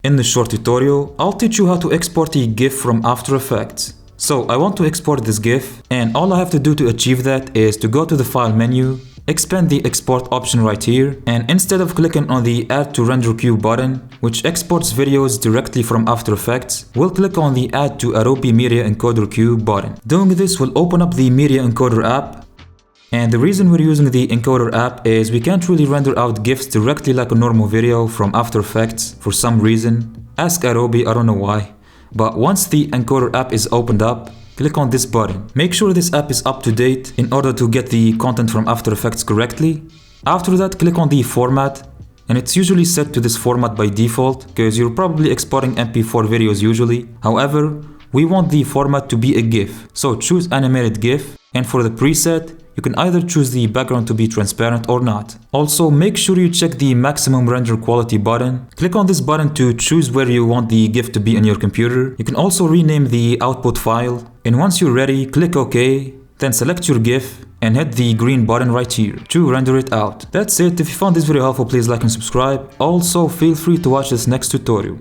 In this short tutorial, I'll teach you how to export a GIF from After Effects. So I want to export this GIF, and all I have to do to achieve that is to go to the File menu, expand the Export option right here, and instead of clicking on the Add to Render Queue button, which exports videos directly from After Effects, we'll click on the Add to Adobe Media Encoder Queue button. Doing this will open up the Media Encoder app. And the reason we're using the Encoder app is we can't really render out GIFs directly like a normal video from After Effects for some reason. Ask Adobe, I don't know why. But once the Encoder app is opened up, click on this button. Make sure this app is up to date in order to get the content from After Effects correctly. After that, click on the format, and it's usually set to this format by default because you're probably exporting MP4 videos usually. However, we want the format to be a GIF. So choose animated GIF, and for the preset, you can either choose the background to be transparent or not. Also, make sure you check the maximum render quality button. Click on this button to choose where you want the GIF to be in your computer. You can also rename the output file. And once you're ready, click OK, then select your GIF and hit the green button right here to render it out. That's it. If you found this video helpful, please like and subscribe. Also, feel free to watch this next tutorial.